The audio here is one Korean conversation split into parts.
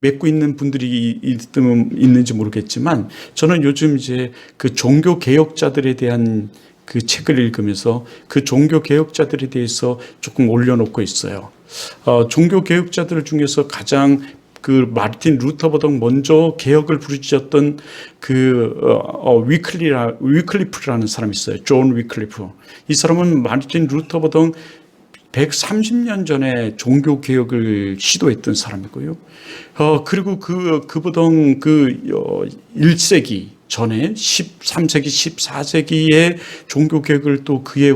맺고 있는 분들이 있는지 모르겠지만 저는 요즘 이제 그 종교 개혁자들에 대한 그 책을 읽으면서 그 종교 개혁자들에 대해서 조금 올려놓고 있어요. 종교 개혁자들 중에서 가장 그 마르틴 루터보다 먼저 개혁을 부르짖었던 위클리프라는 사람이 있어요. 존 위클리프. 이 사람은 마르틴 루터보다 130년 전에 종교 개혁을 시도했던 사람이고요. 그리고 그보다 1세기 전에 13세기, 14세기의 종교 개혁을 또 그의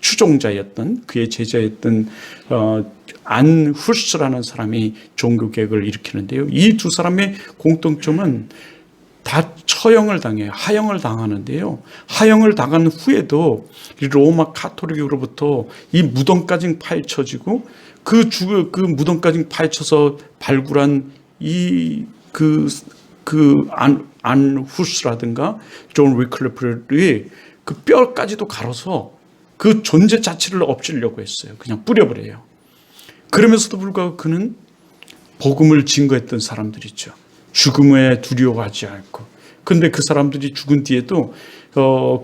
추종자였던, 그의 제자였던 안 후스라는 사람이 종교 개혁을 일으키는데요. 이 두 사람의 공통점은 다 처형을 당해요. 하형을 당하는데요. 하형을 당한 후에도 로마 카톨릭으로부터 이 무덤까지 파헤쳐지고 그 무덤까지 파헤쳐서 발굴한 안 후스라든가 존 위클리프의 그 뼈까지도 갈아서 그 존재 자체를 엎치려고 했어요. 그냥 뿌려버려요. 그러면서도 불구하고 그는 복음을 증거했던 사람들이죠. 죽음에 두려워하지 않고. 근데 그 사람들이 죽은 뒤에도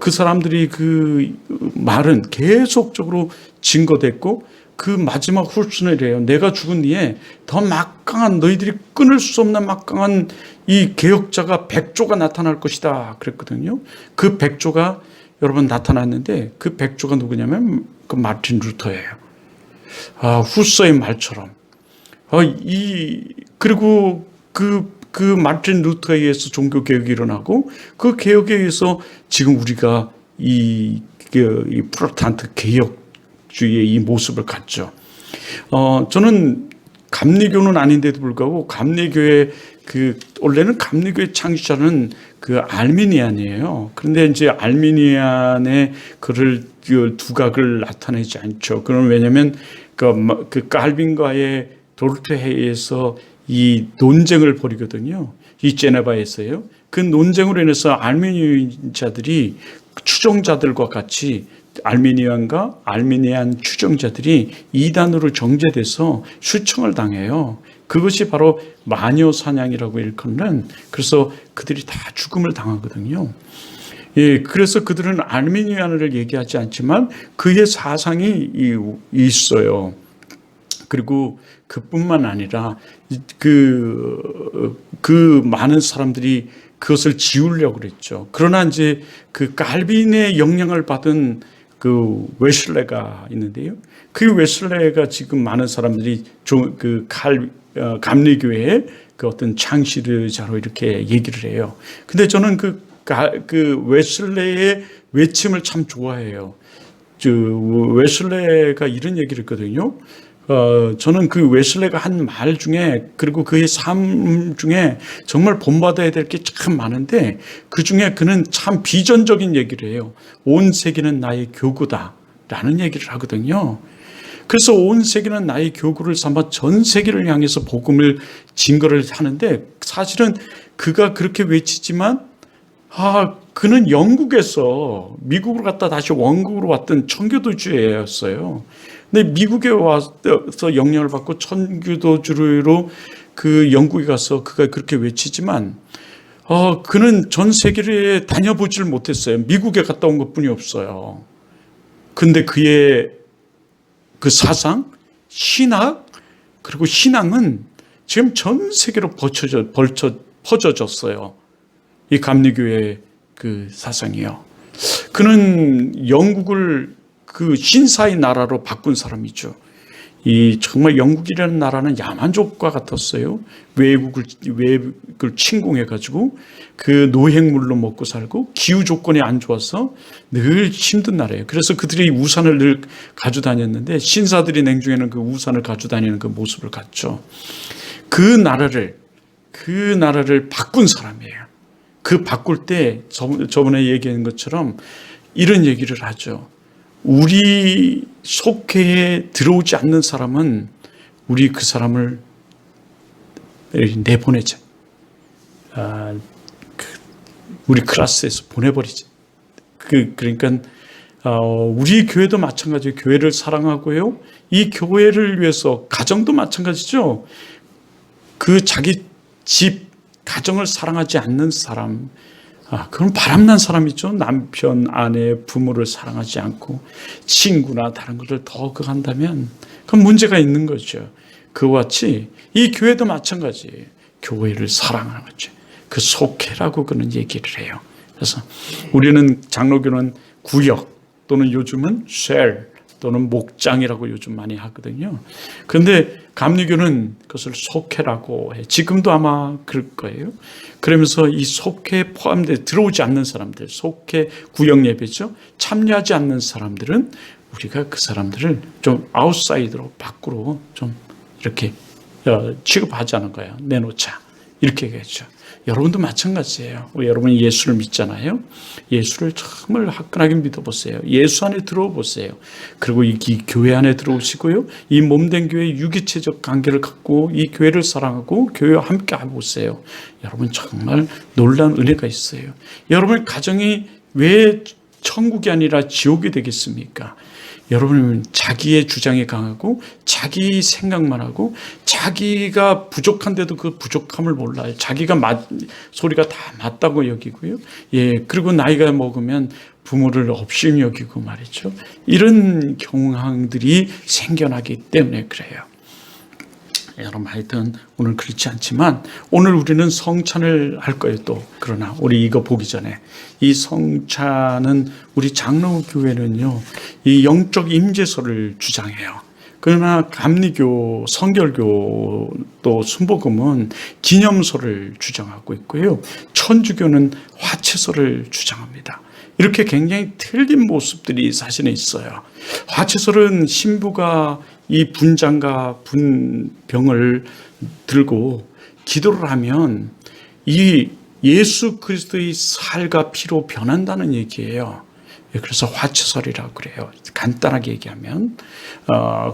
그 사람들이 그 말은 계속적으로 증거됐고 그 마지막 훌순을 해요. 내가 죽은 뒤에 더 막강한, 너희들이 끊을 수 없는 막강한 이 개혁자가 백조가 나타날 것이다 그랬거든요. 그 백조가 여러분 나타났는데 그 백조가 누구냐면 그 마르틴 루터예요. 후서의 말처럼. 그리고 그 마르틴 루터에 의해서 종교 개혁이 일어나고 그 개혁에 의해서 지금 우리가 이 프로테스탄트 개혁주의의 이 모습을 갖죠. 저는 감리교는 아닌데도 불구하고 감리교의 원래는 감리교의 창시자는 그 알미니안이에요. 그런데 이제 알미니안의 그를 두각을 나타내지 않죠. 그건 왜냐하면 그 칼빈과의 도르트회의에서 이 논쟁을 벌이거든요. 이 제네바에서요. 그 논쟁으로 인해서 알미니안자들이 추종자들과 같이 알미니안과 알미니안 추종자들이 이단으로 정제돼서 수청을 당해요. 그것이 바로 마녀 사냥이라고 일컫는, 그래서 그들이 다 죽음을 당하거든요. 예, 그래서 그들은 알미니안을 얘기하지 않지만 그의 사상이 있어요. 그리고 그뿐만 아니라 그 많은 사람들이 그것을 지우려고 그랬죠. 그러나 이제 그 칼빈의 영향을 받은 그 웨슬레가 있는데요. 그 웨슬레가 지금 많은 사람들이 감리교회의 그 어떤 창시자로 이렇게 얘기를 해요. 근데 저는 그 웨슬레의 외침을 참 좋아해요. 웨슬레가 이런 얘기를 했거든요. 저는 그 웨슬레가 한 말 중에, 그리고 그의 삶 중에 정말 본받아야 될 게 참 많은데 그 중에 그는 참 비전적인 얘기를 해요. 온 세계는 나의 교구다 라는 얘기를 하거든요. 그래서 온 세계는 나의 교구를 삼아 전 세계를 향해서 복음을 증거를 하는데, 사실은 그가 그렇게 외치지만 그는 영국에서 미국으로 갔다 다시 원국으로 왔던 청교도주였어요. 근데 미국에 와서 영향을 받고 청교도주로 그 영국에 가서 그가 그렇게 외치지만 그는 전 세계를 다녀보질 못했어요. 미국에 갔다 온 것뿐이 없어요. 근데 그의 그 사상, 신학, 그리고 신앙은 지금 전 세계로 퍼져졌어요. 이 감리교의 그 사상이요. 그는 영국을 그 신사의 나라로 바꾼 사람이죠. 정말 영국이라는 나라는 야만족과 같았어요. 외국을 침공해가지고 그 노획물로 먹고 살고 기후 조건이 안 좋아서 늘 힘든 나라예요. 그래서 그들이 우산을 늘 가지고 다녔는데 신사들이 냉중에는 그 우산을 가지고 다니는 그 모습을 갖죠. 그 나라를 바꾼 사람이에요. 그 바꿀 때 저번에 얘기한 것처럼 이런 얘기를 하죠. 우리 속회에 들어오지 않는 사람은 우리 그 사람을 내보내자. 우리 클래스에서 보내버리자. 그러니까 우리 교회도 마찬가지예요. 교회를 사랑하고요. 이 교회를 위해서 가정도 마찬가지죠. 그 자기 집, 가정을 사랑하지 않는 사람, 그건 바람난 사람이죠. 남편, 아내, 부모를 사랑하지 않고 친구나 다른 것을 더 한다면 그건 문제가 있는 거죠. 그와 같이 이 교회도 마찬가지예요. 교회를 사랑하는 거죠. 그 속회라고 그는 얘기를 해요. 그래서 우리는 장로교는 구역 또는 요즘은 쉘 또는 목장이라고 요즘 많이 하거든요. 그런데 감리교는 그것을 속회라고 해. 지금도 아마 그럴 거예요. 그러면서 이 속회에 포함돼 들어오지 않는 사람들, 속회 구역 예배죠. 참여하지 않는 사람들은 우리가 그 사람들을 좀 아웃사이드로 밖으로 좀 이렇게 취급하자는 거예요. 내놓자. 이렇게 얘기했죠. 여러분도 마찬가지예요. 여러분이 예수를 믿잖아요. 예수를 정말 화끈하게 믿어보세요. 예수 안에 들어보세요. 그리고 이 교회 안에 들어오시고요. 이 몸된 교회의 유기체적 관계를 갖고 이 교회를 사랑하고 교회와 함께 해보세요. 여러분 정말 놀라운 은혜가 있어요. 여러분 가정이 왜 천국이 아니라 지옥이 되겠습니까? 여러분은 자기의 주장이 강하고 자기 생각만 하고 자기가 부족한데도 그 부족함을 몰라요. 자기가 소리가 다 맞다고 여기고요. 그리고 나이가 먹으면 부모를 업신 여기고 말이죠. 이런 경향들이 생겨나기 때문에 그래요. 여러분 하여튼 오늘 그렇지 않지만 오늘 우리는 성찬을 할 거예요 또. 그러나 우리 이거 보기 전에 이 성찬은 우리 장로교회는요 이 영적 임재소를 주장해요. 그러나 감리교, 성결교 또 순복음은 기념소를 주장하고 있고요. 천주교는 화채소를 주장합니다. 이렇게 굉장히 틀린 모습들이 사실은 있어요. 화채소는 신부가 이 분장과 분병을 들고 기도를 하면 이 예수 그리스도의 살과 피로 변한다는 얘기예요. 그래서 화채설이라고 그래요. 간단하게 얘기하면.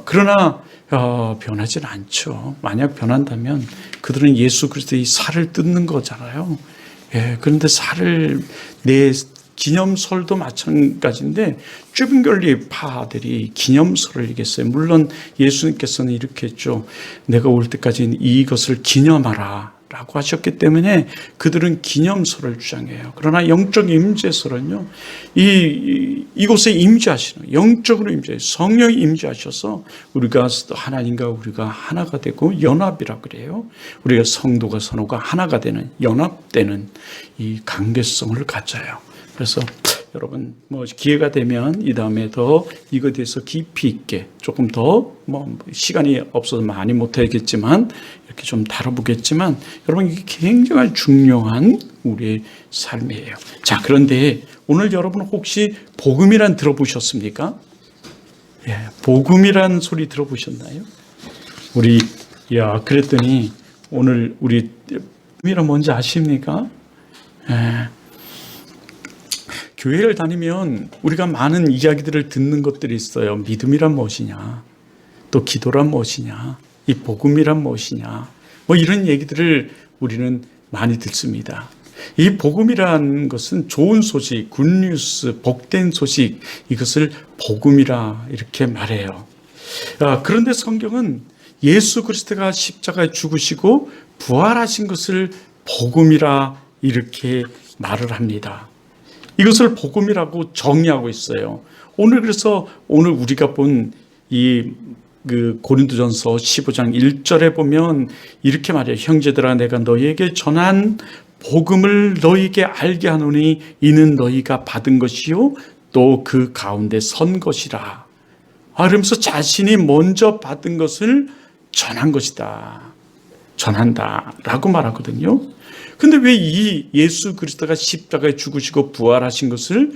그러나 변하지는 않죠. 만약 변한다면 그들은 예수 그리스도의 살을 뜯는 거잖아요. 그런데 살을 내 기념설도 마찬가지인데 쭈빙결리파들이 기념설을 얘기했어요. 물론 예수님께서는 이렇게 했죠. 내가 올 때까지 이것을 기념하라 라고 하셨기 때문에 그들은 기념설을 주장해요. 그러나 영적 임재설은요, 이곳에 임재하시는, 영적으로 임재, 성령이 임재하셔서 우리가 하나님과 우리가 하나가 되고 연합이라 그래요. 우리가 성도가 서로가 하나가 되는, 연합되는 이 관계성을 가져요. 그래서 여러분 기회가 되면 이 다음에 더 이거에 대해서 깊이 있게 조금 더 시간이 없어서 많이 못하겠지만 이렇게 좀 다뤄보겠지만 여러분 이게 굉장히 중요한 우리의 삶이에요. 자, 그런데 오늘 여러분 혹시 복음이란 들어보셨습니까? 복음이란 소리 들어보셨나요? 그랬더니 오늘 우리 복음이란 뭔지 아십니까? 교회를 다니면 우리가 많은 이야기들을 듣는 것들이 있어요. 믿음이란 무엇이냐, 또 기도란 무엇이냐, 이 복음이란 무엇이냐, 이런 얘기들을 우리는 많이 듣습니다. 이 복음이란 것은 좋은 소식, 굿뉴스, 복된 소식, 이것을 복음이라 이렇게 말해요. 그런데 성경은 예수 그리스도가 십자가에 죽으시고 부활하신 것을 복음이라 이렇게 말을 합니다. 이것을 복음이라고 정의하고 있어요. 그래서 오늘 우리가 본 고린도전서 15장 1절에 보면 이렇게 말해요. 형제들아, 내가 너희에게 전한 복음을 너희에게 알게 하노니 이는 너희가 받은 것이요 또 그 가운데 선 것이라. 그러면서 자신이 먼저 받은 것을 전한 것이다. 전한다라고 말하거든요. 근데 왜 이 예수 그리스도가 십자가에 죽으시고 부활하신 것을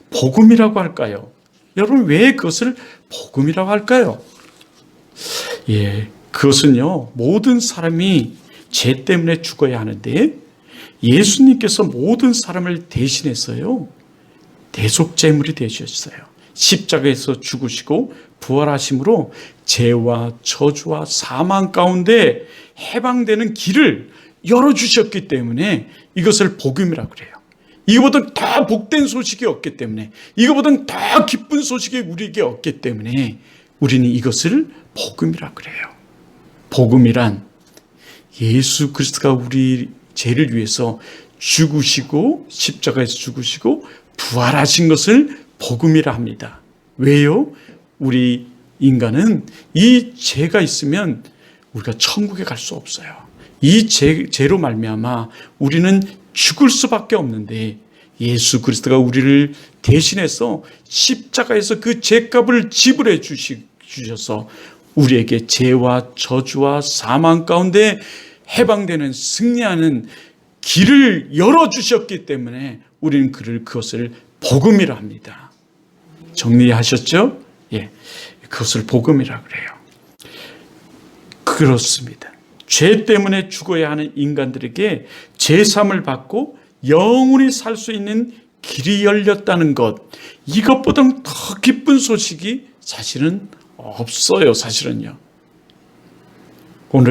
복음이라고 할까요? 여러분 왜 그것을 복음이라고 할까요? 그것은요, 모든 사람이 죄 때문에 죽어야 하는데 예수님께서 모든 사람을 대신해서요 대속제물이 되셨어요. 십자가에서 죽으시고 부활하심으로 죄와 저주와 사망 가운데 해방되는 길을 열어주셨기 때문에 이것을 복음이라고 그래요. 이거보다 더 복된 소식이 없기 때문에, 이거보다 더 기쁜 소식이 우리에게 없기 때문에 우리는 이것을 복음이라고 그래요. 복음이란 예수 그리스도가 우리 죄를 위해서 죽으시고 십자가에서 죽으시고 부활하신 것을 복음이라 합니다. 왜요? 우리 인간은 이 죄가 있으면 우리가 천국에 갈 수 없어요. 이 죄로 말미암아 우리는 죽을 수밖에 없는데 예수 그리스도가 우리를 대신해서 십자가에서 그 죄값을 지불해 주셔서 우리에게 죄와 저주와 사망 가운데 해방되는 승리하는 길을 열어주셨기 때문에 우리는 그것을 복음이라 합니다. 정리하셨죠? 예, 그것을 복음이라 그래요. 그렇습니다. 죄 때문에 죽어야 하는 인간들에게 제삼을 받고 영원히 살 수 있는 길이 열렸다는 것, 이것보다 더 기쁜 소식이 사실은 없어요. 사실은요. 오늘